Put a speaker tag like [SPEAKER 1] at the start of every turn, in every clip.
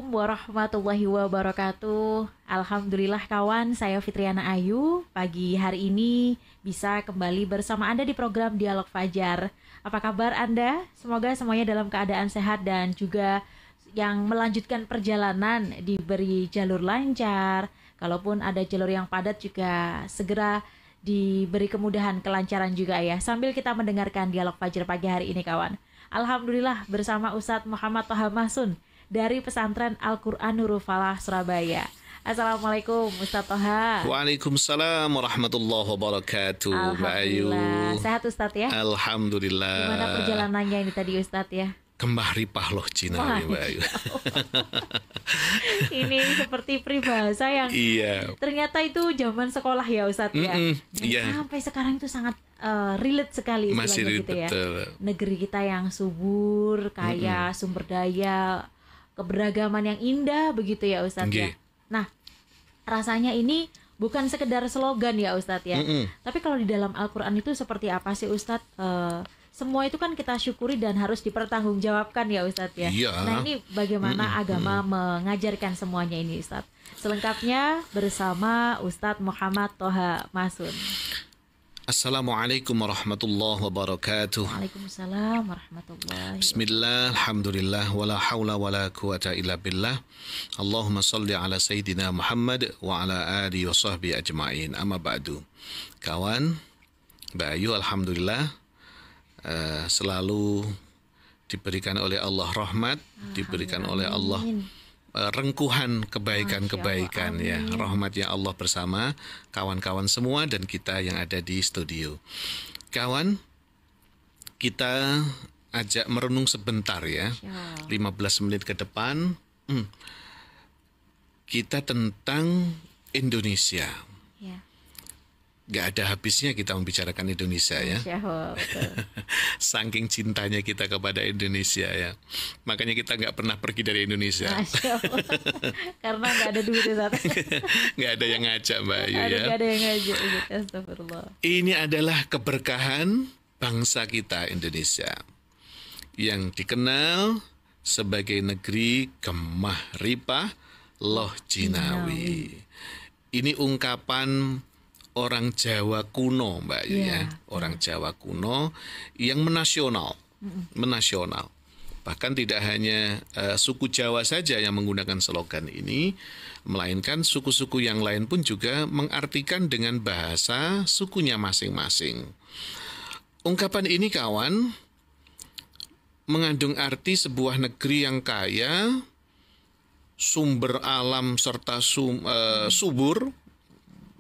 [SPEAKER 1] Assalamualaikum warahmatullahi wabarakatuh. Alhamdulillah kawan, saya Fitriana Ayu. Pagi hari ini bisa kembali bersama Anda di program Dialog Fajar. Apa kabar Anda? Semoga semuanya dalam keadaan sehat dan juga yang melanjutkan perjalanan diberi jalur lancar. Kalaupun ada jalur yang padat juga segera diberi kemudahan, kelancaran juga ya. Sambil kita mendengarkan Dialog Fajar pagi hari ini kawan. Alhamdulillah bersama Ustadz Muhammad Toha Mahsun dari Pesantren Al-Quran Nurul Falah, Surabaya. Assalamualaikum Ustadz Toha.
[SPEAKER 2] Waalaikumsalam warahmatullahi wabarakatuh. Mbak Ayu.
[SPEAKER 1] Sehat Ustadz ya?
[SPEAKER 2] Alhamdulillah.
[SPEAKER 1] Gimana perjalanannya ini tadi Ustadz ya?
[SPEAKER 2] Kembah ripah loh Cina Mbak Ayu.
[SPEAKER 1] Ini seperti peribahasa yang ternyata itu zaman sekolah ya Ustadz ya. Sampai sekarang itu sangat relate sekali
[SPEAKER 2] masih relate,
[SPEAKER 1] gitu ya.
[SPEAKER 2] betul.
[SPEAKER 1] Negeri kita yang subur, kaya, sumber daya, keberagaman yang indah begitu ya Ustadz ya. Nah, rasanya ini bukan sekedar slogan ya Ustadz ya. Tapi kalau di dalam Al-Quran itu seperti apa sih Ustadz? Semua itu kan kita syukuri dan harus dipertanggungjawabkan ya Ustadz ya. Nah ini bagaimana agama mengajarkan semuanya ini Ustadz. Selengkapnya bersama Ustadz Muhammad Toha Mahsun.
[SPEAKER 2] Assalamualaikum warahmatullahi wabarakatuh.
[SPEAKER 1] Waalaikumsalam warahmatullahi wabarakatuh.
[SPEAKER 2] Bismillah, alhamdulillah, wala hawla wala quwata illa billah. Allahumma salli ala Sayyidina Muhammad wa ala alihi wa sahbihi ajma'in. Amma ba'du. Kawan, Mbak Ayu, alhamdulillah selalu diberikan oleh Allah rahmat, diberikan oleh Allah rengkuhan kebaikan-kebaikan ya, rahmatnya Allah bersama kawan-kawan semua dan kita yang ada di studio. Kawan, kita ajak merenung sebentar ya, 15 menit ke depan kita tentang Indonesia. Gak ada habisnya kita membicarakan Indonesia ya. Saking cintanya kita kepada Indonesia ya. Makanya kita gak pernah pergi dari Indonesia.
[SPEAKER 1] Karena gak ada duit
[SPEAKER 2] Gak ada yang ngajak Mbak Ayu ya.
[SPEAKER 1] Gak ada yang ngajak. Astagfirullah.
[SPEAKER 2] Ini adalah keberkahan bangsa kita Indonesia, yang dikenal sebagai negeri gemah ripah loh Jinawi. Ini ungkapan orang Jawa kuno Mbak Ayu ya. Orang Jawa kuno yang menasional. Bahkan tidak hanya suku Jawa saja yang menggunakan slogan ini, melainkan suku-suku yang lain pun juga mengartikan dengan bahasa sukunya masing-masing. Ungkapan ini kawan mengandung arti sebuah negeri yang kaya, sumber alam serta subur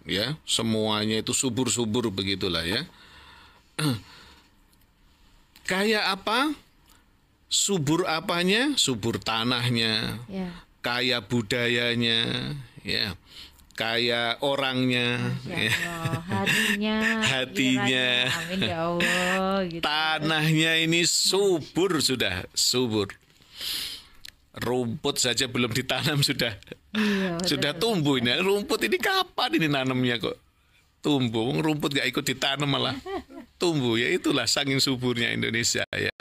[SPEAKER 2] ya, semuanya itu subur-subur begitulah ya. Kaya apa? Subur apanya? Subur tanahnya, kaya budayanya, ya, kaya orangnya, hatinya,
[SPEAKER 1] amin ya Allah, gitu.
[SPEAKER 2] Tanahnya ini subur, sudah subur. Rumput saja belum ditanam sudah tumbuh ini. Rumput ini kapan ini nanamnya kok tumbuh? Rumput gak ikut ditanam malah tumbuh. Ya itulah saking suburnya Indonesia ya.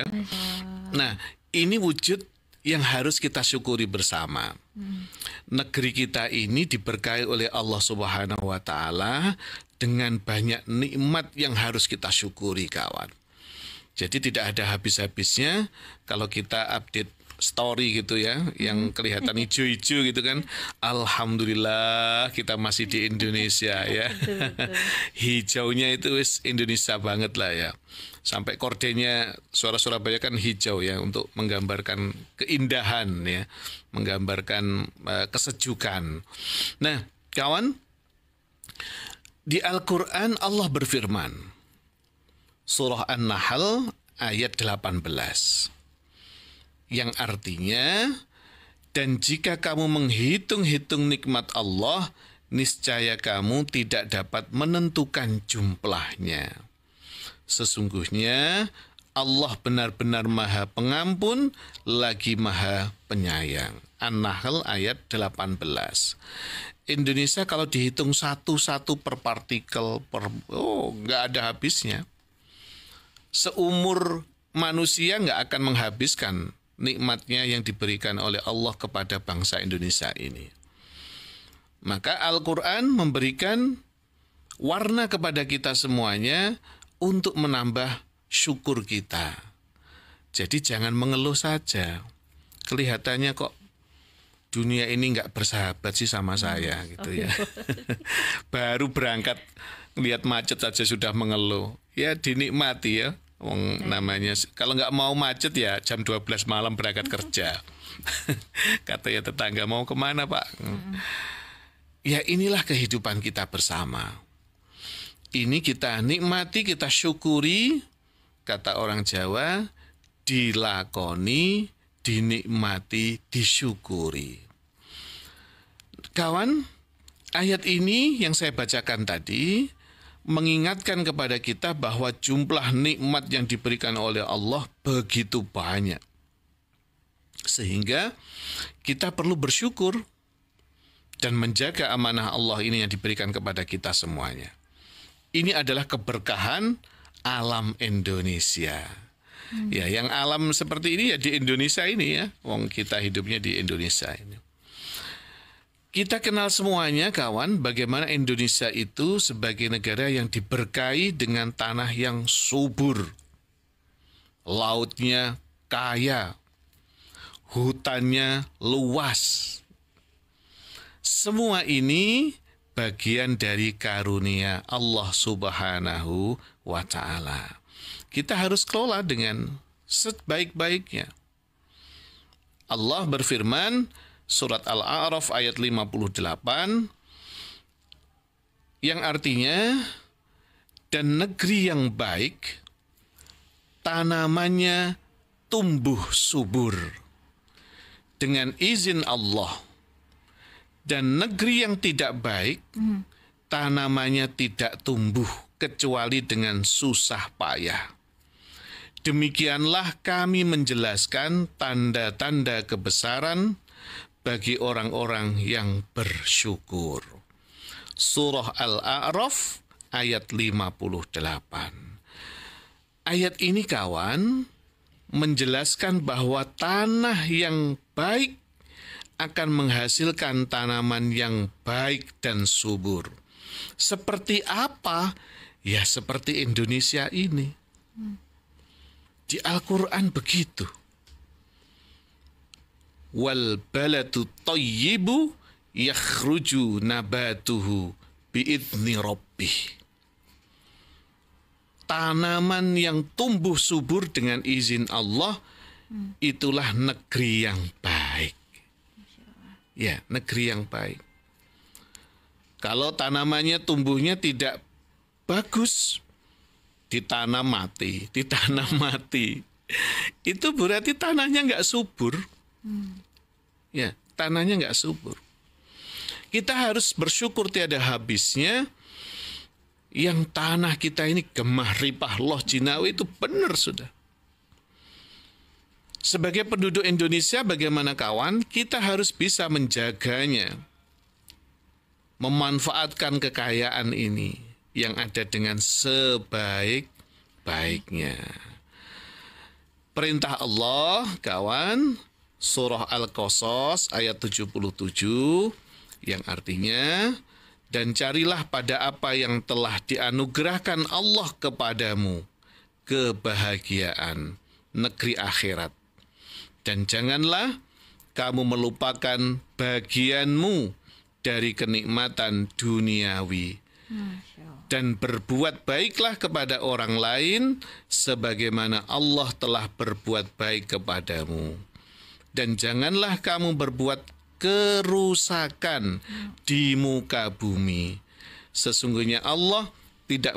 [SPEAKER 2] Nah ini wujud yang harus kita syukuri bersama. Negeri kita ini diberkahi oleh Allah Subhanahu wa Ta'ala dengan banyak nikmat yang harus kita syukuri kawan. Jadi tidak ada habis-habisnya kalau kita update story gitu ya, yang kelihatan hijau-hijau gitu kan. Alhamdulillah kita masih di Indonesia ya. Hijaunya itu Indonesia banget lah ya. Sampai kordenya Suara Surabaya kan hijau ya, untuk menggambarkan keindahan ya, menggambarkan kesejukan. Nah kawan, di Al-Quran Allah berfirman, Surah An-Nahl ayat 18, yang artinya, dan jika kamu menghitung-hitung nikmat Allah, niscaya kamu tidak dapat menentukan jumlahnya. Sesungguhnya Allah benar-benar Maha Pengampun lagi Maha Penyayang. An-Nahl ayat 18. Indonesia kalau dihitung satu-satu per partikel, nggak ada habisnya. Seumur manusia nggak akan menghabiskan nikmatnya yang diberikan oleh Allah kepada bangsa Indonesia ini. Maka Al-Quran memberikan warna kepada kita semuanya untuk menambah syukur kita. Jadi jangan mengeluh saja. Kelihatannya kok dunia ini nggak bersahabat sih sama saya gitu ya. Baru berangkat lihat macet saja sudah mengeluh. Ya dinikmati ya. Namanya kalau nggak mau macet ya jam 12 malam berangkat kerja. Katanya tetangga, mau kemana Pak? Ya inilah kehidupan kita bersama. Ini kita nikmati, kita syukuri, kata orang Jawa, dilakoni, dinikmati, disyukuri. Kawan, ayat ini yang saya bacakan tadi mengingatkan kepada kita bahwa jumlah nikmat yang diberikan oleh Allah begitu banyak. Sehingga kita perlu bersyukur dan menjaga amanah Allah ini yang diberikan kepada kita semuanya. Ini adalah keberkahan alam Indonesia. Ya, yang alam seperti ini ya di Indonesia ini ya. Wong kita hidupnya di Indonesia ini. Kita kenal semuanya kawan, bagaimana Indonesia itu sebagai negara yang diberkahi dengan tanah yang subur. Lautnya kaya. Hutannya luas. Semua ini bagian dari karunia Allah Subhanahu wa Ta'ala. Kita harus kelola dengan sebaik-baiknya. Allah berfirman, surat Al-A'raf ayat 58, yang artinya, dan negeri yang baik, tanamannya tumbuh subur dengan izin Allah. Dan negeri yang tidak baik, tanamannya tidak tumbuh kecuali dengan susah payah. Demikianlah kami menjelaskan tanda-tanda kebesaran bagi orang-orang yang bersyukur. Surah Al-A'raf ayat 58. Ayat ini kawan menjelaskan bahwa tanah yang baik akan menghasilkan tanaman yang baik dan subur. Seperti apa? Ya seperti Indonesia ini. Di Al-Quran begitu. Wal baladu thayyibu yakhruju nabatuhu biidzni rabbih. Tanaman yang tumbuh subur dengan izin Allah, itulah negeri yang baik. Ya, negeri yang baik. Kalau tanamannya tumbuhnya tidak bagus, ditanam mati. Itu berarti tanahnya nggak subur. Ya, tanahnya nggak subur. Kita harus bersyukur tiada habisnya yang tanah kita ini gemah ripah loh jinawi itu benar sudah. Sebagai penduduk Indonesia, bagaimana kawan? Kita harus bisa menjaganya, memanfaatkan kekayaan ini yang ada dengan sebaik-baiknya. Perintah Allah, kawan, surah Al-Qasas ayat 77, yang artinya, dan carilah pada apa yang telah dianugerahkan Allah kepadamu, kebahagiaan negeri akhirat. Dan janganlah kamu melupakan bagianmu dari kenikmatan duniawi. Dan berbuat baiklah kepada orang lain sebagaimana Allah telah berbuat baik kepadamu. Dan janganlah kamu berbuat kerusakan di muka bumi. Sesungguhnya Allah tidak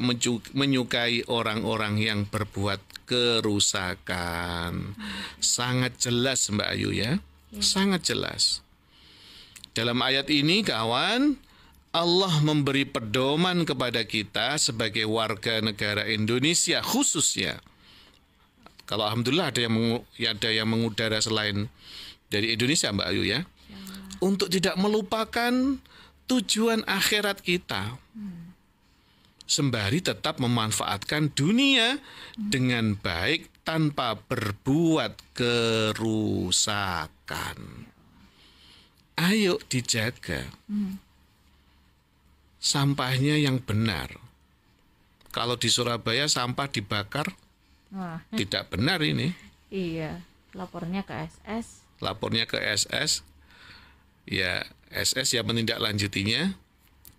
[SPEAKER 2] menyukai orang-orang yang berbuat kerusakan. Sangat jelas Mbak Ayu ya. Sangat jelas. Dalam ayat ini kawan, Allah memberi pedoman kepada kita sebagai warga negara Indonesia khususnya. Kalau alhamdulillah ada yang mengudara selain dari Indonesia Mbak Ayu ya. Untuk tidak melupakan tujuan akhirat kita. Sembari tetap memanfaatkan dunia dengan baik tanpa berbuat kerusakan. Ayo dijaga sampahnya yang benar. Kalau di Surabaya sampah dibakar, tidak benar ini.
[SPEAKER 1] Iya, lapornya ke SS.
[SPEAKER 2] Lapornya ke SS, ya SS yang menindaklanjutinya.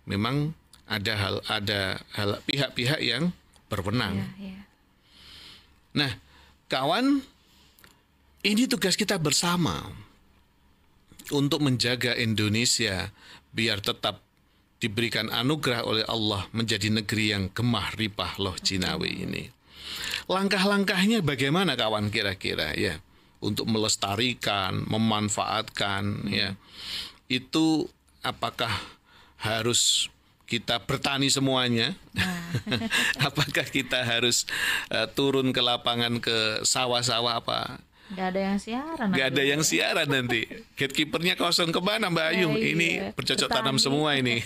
[SPEAKER 2] Memang ada hal pihak-pihak yang berwenang.
[SPEAKER 1] Iya.
[SPEAKER 2] Nah, kawan, ini tugas kita bersama untuk menjaga Indonesia biar tetap diberikan anugerah oleh Allah menjadi negeri yang gemah ripah loh Jinawi ini. Langkah-langkahnya bagaimana kawan kira-kira ya untuk melestarikan, memanfaatkan ya. Itu apakah harus kita bertani semuanya? Apakah kita harus turun ke lapangan, ke sawah-sawah apa?
[SPEAKER 1] Nggak ada yang siaran.
[SPEAKER 2] Nggak ada yang siaran nanti. Gatekeepernya kosong kemana Mbak Ayu? Ini bercocok tanam semua ini.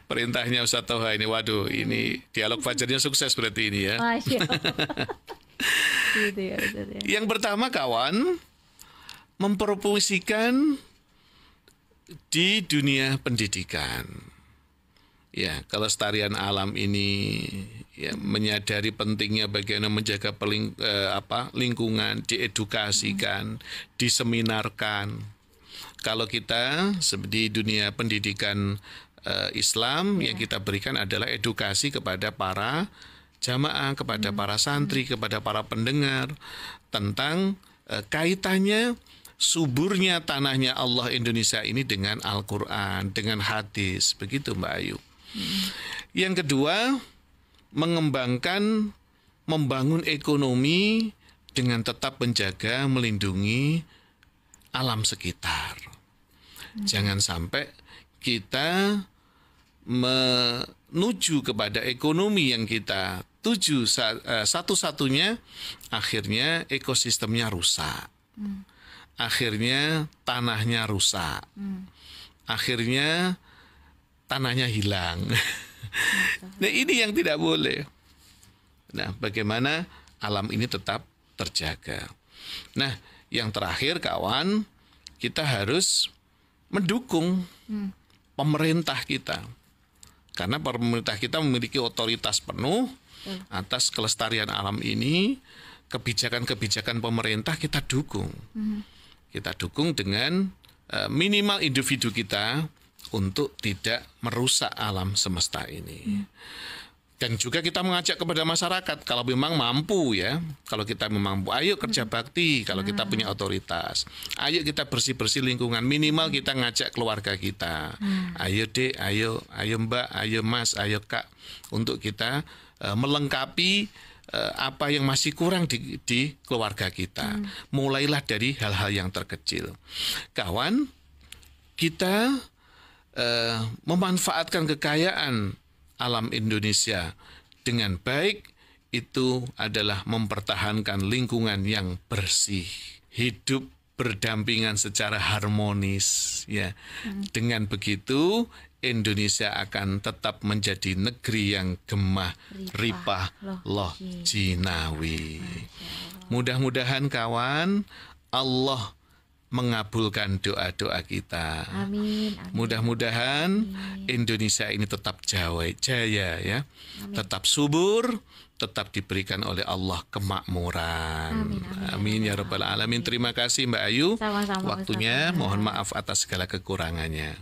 [SPEAKER 2] Perintahnya Ustaz Toha ini. Waduh, ini dialog fajarnya sukses berarti ini ya.
[SPEAKER 1] Masya Allah. Gitu ya, Ustaz, ya.
[SPEAKER 2] Yang pertama kawan, mempromosikan di dunia pendidikan. Ya, kelestarian alam ini ya, menyadari pentingnya bagaimana menjaga lingkungan, diedukasikan, diseminarkan. Kalau kita di dunia pendidikan Islam yang kita berikan adalah edukasi kepada para jamaah, kepada para santri, kepada para pendengar tentang kaitannya suburnya tanahnya Allah Indonesia ini dengan Al-Quran, dengan hadis. Begitu Mbak Ayu. Yang kedua, membangun ekonomi dengan tetap menjaga, melindungi alam sekitar. Jangan sampai kita menuju kepada ekonomi yang kita tuju satu-satunya, akhirnya ekosistemnya rusak. Akhirnya tanahnya rusak. Akhirnya tanahnya hilang. Nah, ini yang tidak boleh. Nah, bagaimana alam ini tetap terjaga. Nah, yang terakhir kawan, kita harus mendukung pemerintah kita. Karena pemerintah kita memiliki otoritas penuh atas kelestarian alam ini. Kebijakan-kebijakan pemerintah kita dukung. Kita dukung dengan minimal individu kita untuk tidak merusak alam semesta ini. Dan juga kita mengajak kepada masyarakat, kalau memang mampu ya, kalau kita memang mampu, ayo kerja bakti kalau kita punya otoritas. Ayo kita bersih-bersih lingkungan, minimal kita ngajak keluarga kita. Ayo Dek, ayo Mbak, ayo Mas, ayo Kak, untuk kita melengkapi apa yang masih kurang di keluarga kita. Mulailah dari hal-hal yang terkecil. Kawan, kita memanfaatkan kekayaan alam Indonesia dengan baik, itu adalah mempertahankan lingkungan yang bersih, hidup berdampingan secara harmonis ya. Dengan begitu Indonesia akan tetap menjadi negeri yang gemah ripah loh Jinawi. Mudah-mudahan kawan, Allah mengabulkan doa-doa kita.
[SPEAKER 1] Amin.
[SPEAKER 2] Mudah-mudahan Indonesia ini tetap jaya ya. Amin. Tetap subur, tetap diberikan oleh Allah kemakmuran. Amin ya rabbal alamin. Terima kasih Mbak Ayu.
[SPEAKER 1] Sama-sama,
[SPEAKER 2] waktunya.
[SPEAKER 1] Ustaz.
[SPEAKER 2] Mohon maaf atas segala kekurangannya.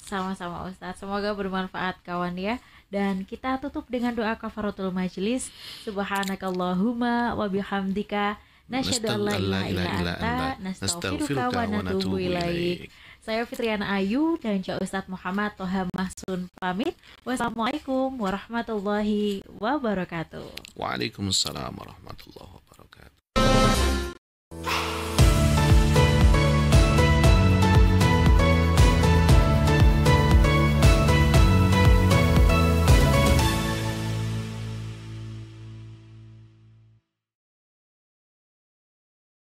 [SPEAKER 1] Sama-sama Ustaz. Semoga bermanfaat kawan ya. Dan kita tutup dengan doa kafaratul majlis. Subhanakallahumma wa bihamdika nasyhadu an la ilaha illa anta nastaghfiruka wa natubu ilaik. Saya Fitriana Ayu dan Cak Ustadz Muhammad Toha Mahsun pamit. Wassalamualaikum warahmatullahi wabarakatuh.
[SPEAKER 2] Waalaikumsalam warahmatullahi wabarakatuh.